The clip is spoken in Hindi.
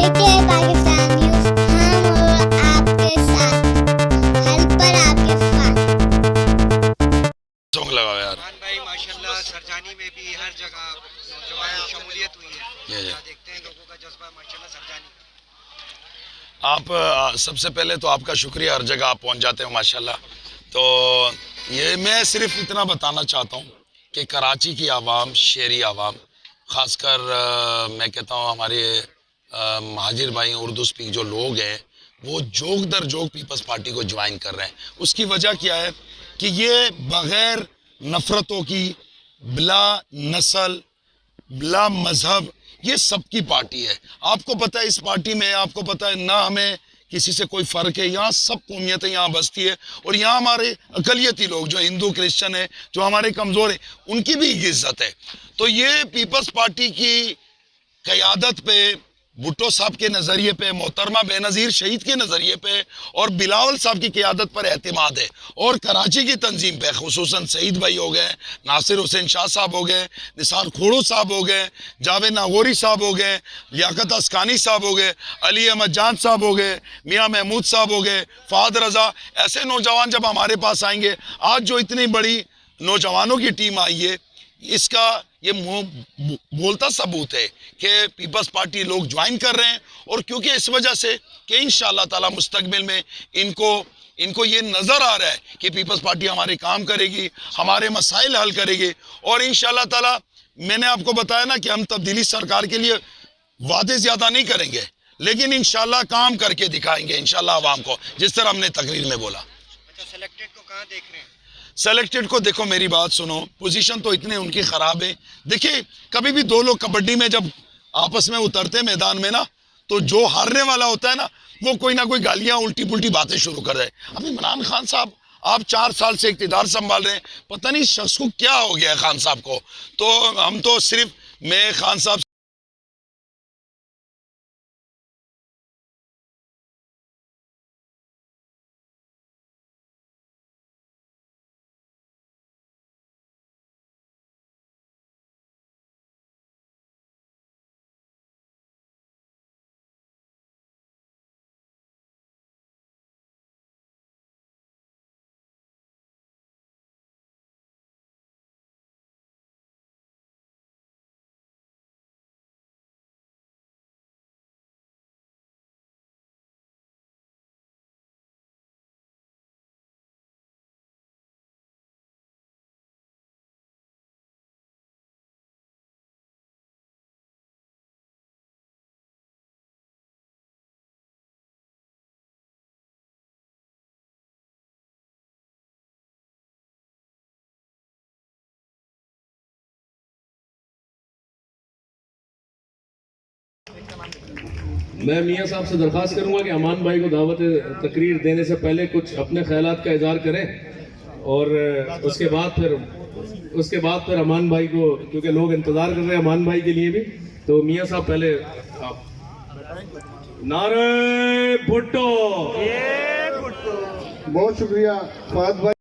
देखिए पाकिस्तान न्यूज़, हम और आपके साथ, हर पल आपके साथ। सॉन्ग लगाओ यार। भाई माशाल्लाह सरजानी में भी हर जगह नौजवान शमूलियत हुई है। देखते हैं लोगों का जज्बा माशाल्लाह सरजानी। आप सबसे पहले तो आपका शुक्रिया, हर जगह आप पहुंच जाते हो माशाल्लाह। तो ये मैं सिर्फ इतना बताना चाहता हूँ कि कराची की आवाम, शहरी आवाम, ख़ासकर मैं कहता हूँ हमारे महाजिर भाई उर्दू स्पीक जो लोग हैं, वो जोक दर जोक पीपल्स पार्टी को ज्वाइन कर रहे हैं। उसकी वजह क्या है कि ये बग़ैर नफ़रतों की, बिला नस्ल, बिला मजहब, ये सबकी पार्टी है। आपको पता है इस पार्टी में, आपको पता है ना, हमें किसी से कोई फ़र्क है। यहाँ सब कौमियतें यहाँ बसती है और यहाँ हमारे अकलियती लोग जो हिंदू क्रिश्चियन है, जो हमारे कमज़ोर हैं, उनकी भी इज्जत है। तो ये पीपल्स पार्टी की क़यादत पे, भुट्टो साहब के नज़रिए पे, मोहतरमा बेनज़ीर शहीद के नज़रिए पे और बिलावल साहब की क़यादत पर एतमाद है। और कराची की तंजीम पे खुसूसन सईद भाई हो गए, नासिर हुसैन शाह साहब हो गए, निसार खोड़ो साहब हो गए, जावेद नागौरी साहब हो गए, लियाकत अस्कानी साहब हो गए, अली अहमद जान साहब हो गए, मियाँ महमूद साहब हो गए, फ़ाद रज़ा, ऐसे नौजवान जब हमारे पास आएंगे, आज जो इतनी बड़ी नौजवानों की टीम आई है, इसका ये बोलता सबूत है कि पीपल्स पार्टी लोग ज्वाइन कर रहे हैं। और क्योंकि इस वजह से कि इंशाअल्लाह ताला मुस्तकबिल में इनको ये नज़र आ रहा है कि पीपल्स पार्टी हमारे काम करेगी, हमारे मसाइल हल करेगी। और इंशाअल्लाह ताला मैंने आपको बताया ना कि हम तब्दीली सरकार के लिए वादे ज़्यादा नहीं करेंगे, लेकिन इंशाअल्लाह काम करके दिखाएंगे इंशाअल्लाह आवाम को, जिस तरह हमने तकरीर में बोला। अच्छा, सेलेक्टेड को कहाँ देख रहे हैं? सेलेक्टेड को देखो, मेरी बात सुनो, पोजीशन तो इतने उनकी ख़राब है। देखिए, कभी भी दो लोग कबड्डी में जब आपस में उतरते मैदान में ना, तो जो हारने वाला होता है ना, वो कोई ना कोई गालियाँ, उल्टी पुल्टी बातें शुरू कर रहे हैं। अभी इमरान खान साहब, आप 4 साल से इक़्तिदार संभाल रहे हैं, पता नहीं शख्स को क्या हो गया है खान साहब को। तो हम तो सिर्फ, मैं खान साहब मैं मियाँ साहब से दरख्वास्त करूंगा कि अमान भाई को दावत तकरीर देने से पहले कुछ अपने ख्यालात का इजहार करें और उसके बाद फिर अमान भाई को, क्योंकि लोग इंतज़ार कर रहे हैं अमान भाई के लिए भी। तो मियाँ साहब पहले नारे भुट्टो। बहुत शुक्रिया फहद भाई।